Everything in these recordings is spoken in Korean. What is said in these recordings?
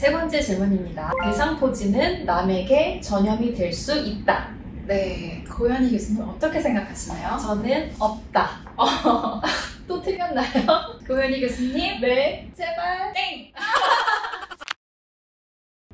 세 번째 질문입니다. 대상포진은 남에게 전염이 될 수 있다. 네, 고현희 교수님 어떻게 생각하시나요? 저는 없다. 또 틀렸나요? 고현희 교수님? 네, 제발. 땡!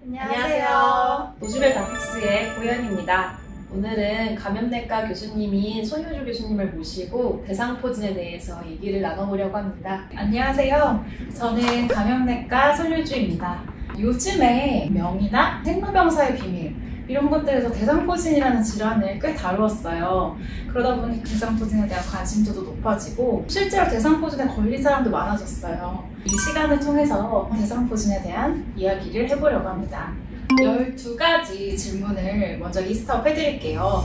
안녕하세요. 노즈벨 닥스의 고현입니다. 오늘은 감염내과 교수님인 손효주 교수님을 모시고 대상포진에 대해서 얘기를 나눠보려고 합니다. 안녕하세요. 저는 감염내과 손효주입니다. 요즘에 명이나 생로병사의 비밀 이런 것들에서 대상포진이라는 질환을 꽤 다루었어요. 그러다 보니 대상포진에 대한 관심도도 높아지고 실제로 대상포진에 걸린 사람도 많아졌어요. 이 시간을 통해서 대상포진에 대한 이야기를 해보려고 합니다. 12가지 질문을 먼저 리스트업 해드릴게요.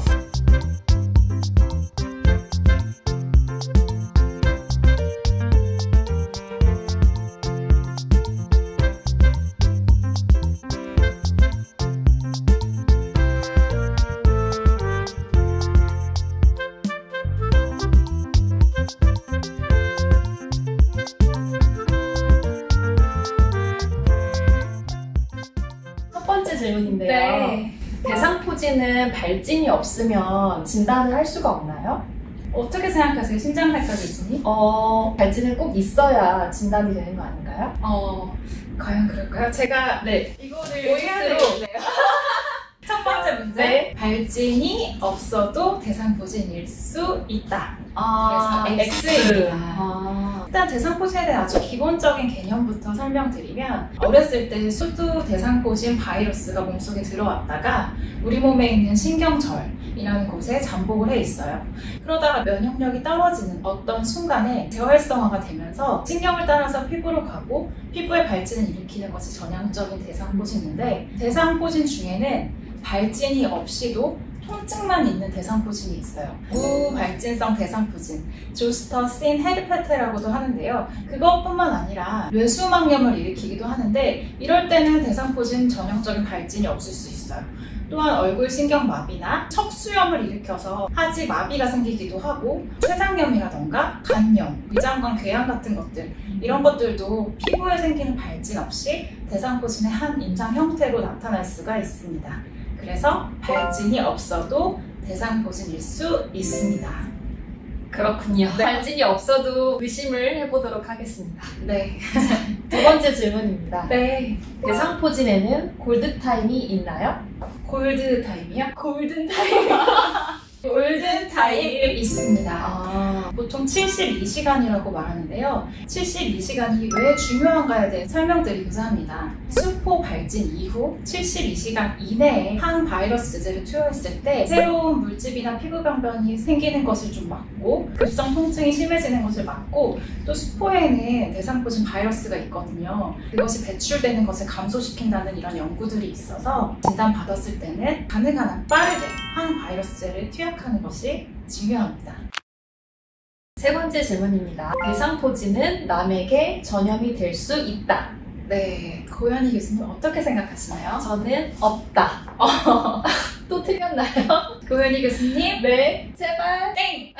첫 번째 질문인데요. 네. 대상포진은 발진이 없으면 진단을 할 수가 없나요? 어떻게 생각하세요, 심장내과 교수님? 발진은 꼭 있어야 진단이 되는 거 아닌가요? 과연 그럴까요? 제가 이거를 OX로. 첫 번째 문제. 네. 발진이 없어도 대상포진일 수 있다. X. 그래서 X입니다. 일단 대상포진에 대한 아주 기본적인 개념부터 설명드리면, 어렸을 때 수두 대상포진 바이러스가 몸속에 들어왔다가 우리 몸에 있는 신경절이라는 곳에 잠복을 해 있어요. 그러다가 면역력이 떨어지는 어떤 순간에 재활성화가 되면서 신경을 따라서 피부로 가고 피부에 발진을 일으키는 것이 전형적인 대상포진인데, 대상포진 중에는 발진이 없이도 통증만 있는 대상포진이 있어요. 무발진성 대상포진, 조스터신 헤르페트라고도 하는데요. 그것뿐만 아니라 뇌수막염을 일으키기도 하는데, 이럴 때는 대상포진 전형적인 발진이 없을 수 있어요. 또한 얼굴 신경마비나 척수염을 일으켜서 하지 마비가 생기기도 하고, 췌장염이라던가 간염, 위장관 궤양 같은 것들, 이런 것들도 피부에 생기는 발진 없이 대상포진의 한 임상 형태로 나타날 수가 있습니다. 그래서 발진이 없어도 대상포진일 수 있습니다. 그렇군요. 발진이 없어도 의심을 해보도록 하겠습니다. 네. 두 번째 질문입니다. 네. 대상포진에는 골드타임이 있나요? 골드타임이요? 골든타임. 골든타임 있습니다. 보통 72시간이라고 말하는데요. 72시간이 왜 중요한가에 대해 설명드리고자 합니다. 수포 발진 이후 72시간 이내에 항바이러스제를 투여했을 때 새로운 물집이나 피부병변이 생기는 것을 좀 막고, 급성 통증이 심해지는 것을 막고, 또 수포에는 대상포진 바이러스가 있거든요. 그것이 배출되는 것을 감소시킨다는 이런 연구들이 있어서 진단받았을 때는 가능한 한 빠르게 항바이러스제를 투약하는 것이 중요합니다. 세 번째 질문입니다. 대상포진은 남에게 전염이 될 수 있다. 네, 고현희 교수님 어떻게 생각하시나요? 저는 없다. 또 틀렸나요? 고현희 교수님? 네, 제발. 땡!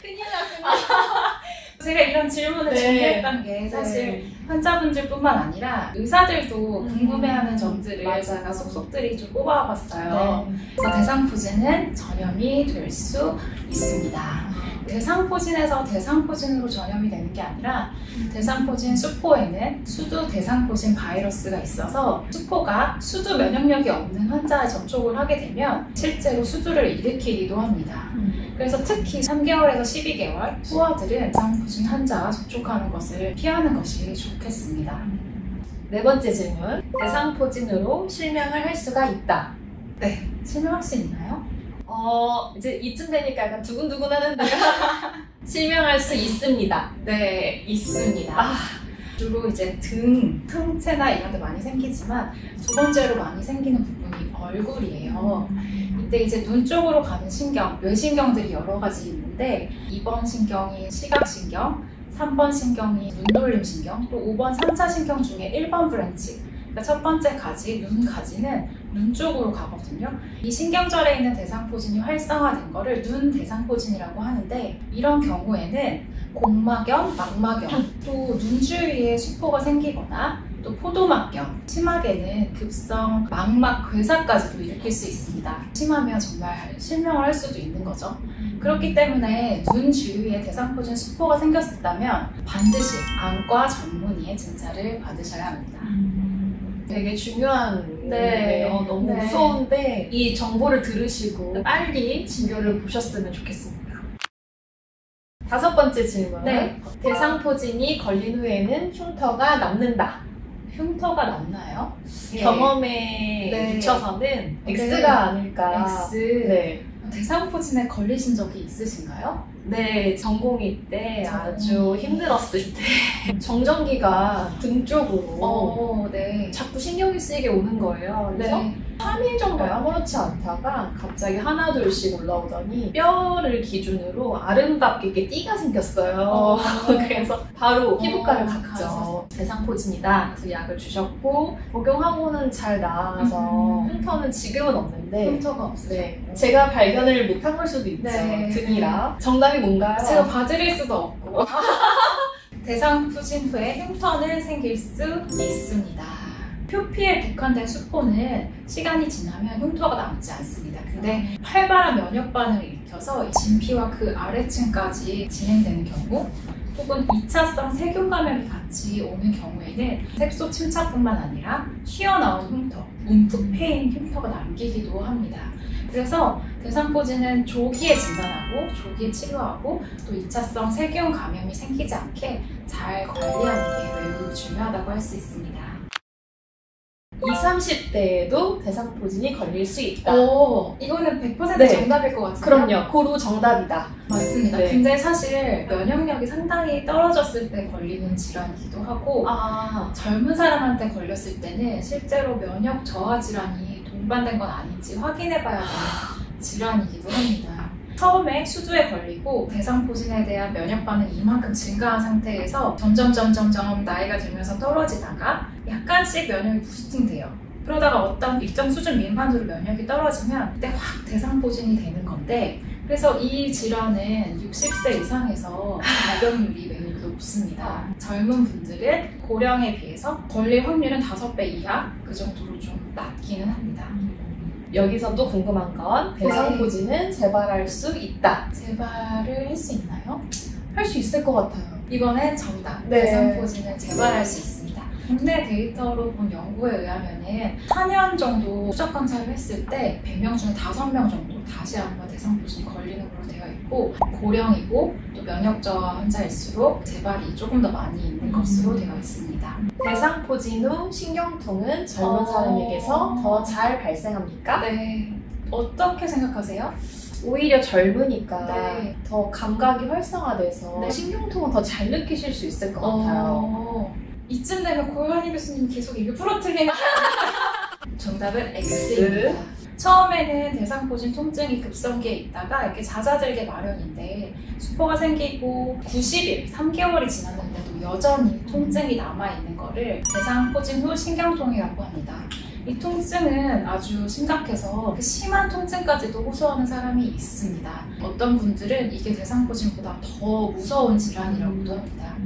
큰일 났구나. 제가 이런 질문을 준비했던 게 사실 환자분들 뿐만 아니라 의사들도 궁금해하는 점들을 제가 속속들이 좀 뽑아봤어요. 그래서 대상포진은 전염이 될 수 있습니다. 대상포진에서 대상포진으로 전염이 되는 게 아니라, 대상포진 수포에는 수두 대상포진 바이러스가 있어서 수포가 수두 면역력이 없는 환자에 접촉을 하게 되면 실제로 수두를 일으키기도 합니다. 그래서 특히 3개월에서 12개월 후아들은 대상포진 환자와 접촉하는 것을 피하는 것이 좋겠습니다. 네 번째 질문. 대상포진으로 실명을 할 수가 있다. 네, 실명할 수 있나요? 이제 이쯤 되니까 약간 두근두근 하는데요. 실명할 수 있습니다. 네, 있습니다. 주로 이제 등, 상체나 이런 데 많이 생기지만 두 번째로 많이 생기는 부분이 얼굴이에요. 이때 이제 눈 쪽으로 가는 신경, 뇌신경들이 여러 가지 있는데, 2번 신경이 시각신경, 3번 신경이 눈돌림신경, 또 5번 3차 신경 중에 1번 브랜치, 그러니까 첫 번째 가지, 눈 가지는 눈 쪽으로 가거든요. 이 신경절에 있는 대상포진이 활성화된 거를 눈 대상포진이라고 하는데, 이런 경우에는 공막염, 망막염, 또 눈 주위에 수포가 생기거나 또 포도막경, 심하게는 급성 망막 괴사까지도 일으킬 수 있습니다. 심하면 정말 실명을 할 수도 있는 거죠. 그렇기 때문에 눈 주위에 대상포진 수포가 생겼다면 반드시 안과 전문의의 진찰을 받으셔야 합니다. 되게 중요한 네. 너무 네. 무서운데 이 정보를 들으시고 빨리 진료를 보셨으면 좋겠습니다. 5번째 질문. 네. 대상포진이 걸린 후에는 흉터가 남는다. 흉터가 남나요? 경험에 네. 비춰서는 네. X가 아닐까. X. 네. 대상포진에 걸리신 적이 있으신가요? 네, 전공의 때 아주 힘들었을 때 정전기가 등 쪽으로 네. 자꾸 신경이 쓰이게 오는 거예요. 그래서 네. 3일 정도 아무렇지 않다가 갑자기 하나 둘씩 올라오더니 뼈를 기준으로 아름답게 이렇게 띠가 생겼어요. 그래서 바로 피부과를 갔죠. 대상포진이다. 그래서 약을 주셨고 복용하고는 잘 나아서 흉터는 지금은 없는데 흉터가 없으세요? 네, 제가 발견을 못한 걸 수도 있죠. 네. 등이라. 정답이 뭔가요? 제가 봐드릴 수도 없고 대상포진 후에 흉터는 생길 수 있습니다. 표피에 국한된 수포는 시간이 지나면 흉터가 남지 않습니다. 근데 활발한 면역 반응을 일으켜서 진피와 그 아래층까지 진행되는 경우 혹은 2차성 세균 감염이 같이 오는 경우에는 색소 침착뿐만 아니라 튀어나온 흉터, 움푹 패인 흉터가 남기기도 합니다. 그래서 대상포진은 조기에 진단하고 조기에 치료하고 또 2차성 세균 감염이 생기지 않게 잘 관리하는 게 매우 중요하다고 할 수 있습니다. 20, 30대에도 대상포진이 걸릴 수 있다. 이거는 100% 네. 정답일 것 같은데. 그럼요. 고루 정답이다. 맞습니다. 네. 근데 사실 면역력이 상당히 떨어졌을 때 걸리는 질환이기도 하고 젊은 사람한테 걸렸을 때는 실제로 면역 저하 질환이 동반된 건 아닌지 확인해봐야 되는 질환이기도 합니다. 처음에 수두에 걸리고 대상포진에 대한 면역 반응이 이만큼 증가한 상태에서 점점 나이가 들면서 떨어지다가 약간씩 면역이 부스팅돼요. 그러다가 어떤 일정 수준 미만으로 면역이 떨어지면 그때 확 대상포진이 되는 건데 그래서 이 질환은 60세 이상에서 발병률이 매우 높습니다. 젊은 분들은 고령에 비해서 걸릴 확률은 5배 이하 그 정도로 좀 낮기는 합니다. 여기서 또 궁금한 건 대상포진은 재발할 수 있다. 재발을 할 수 있나요? 할 수 있을 것 같아요. 이번엔 정답. 네. 대상포진은 재발할 수 있습니다. 국내 데이터로 본 연구에 의하면은 4년 정도 추적 관찰을 했을 때 100명 중에 5명 정도 다시 한번 대상포진이 걸리는 걸로 되어 있고 고령이고 또 면역 저하 환자일수록 재발이 조금 더 많이 있는 것으로 되어 있습니다. 대상포진 후 신경통은 젊은 사람에게서 더 잘 발생합니까? 네. 어떻게 생각하세요? 오히려 젊으니까 네. 더 감각이 활성화돼서 네. 신경통은 더 잘 느끼실 수 있을 것 같아요. 이쯤 되면 고현희 교수님 계속 일부러 틀리는 정답은 X입니다. 처음에는 대상포진 통증이 급성기에 있다가 이렇게 잦아들게 마련인데 수포가 생기고 90일, 3개월이 지났는데도 여전히 통증이 남아있는 거를 대상포진 후 신경통이라고 합니다. 이 통증은 아주 심각해서 심한 통증까지도 호소하는 사람이 있습니다. 어떤 분들은 이게 대상포진보다 더 무서운 질환이라고도 합니다.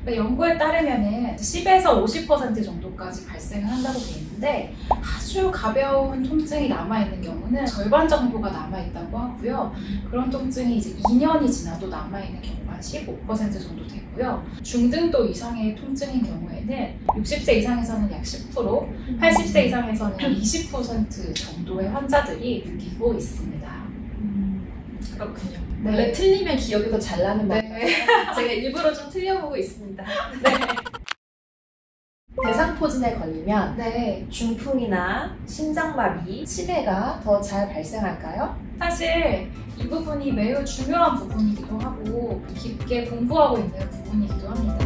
그러니까 연구에 따르면 10에서 50% 정도까지 발생을 한다고 되어 있는데 아주 가벼운 통증이 남아있는 경우는 절반 정도가 남아있다고 하고요. 그런 통증이 이제 2년이 지나도 남아있는 경우가 15% 정도 되고요. 중등도 이상의 통증인 경우에는 60세 이상에서는 약 10%, 80세 이상에서는 20% 정도의 환자들이 느끼고 있습니다. 그렇군요. 네. 원래 틀리면 기억이 더 잘 나는 것 같아요. 네. 제가 일부러 좀 틀려보고 있습니다. 대상포진에 걸리면 네. 중풍이나 심장마비, 치매가 더 잘 발생할까요? 사실 이 부분이 매우 중요한 부분이기도 하고 깊게 공부하고 있는 부분이기도 합니다.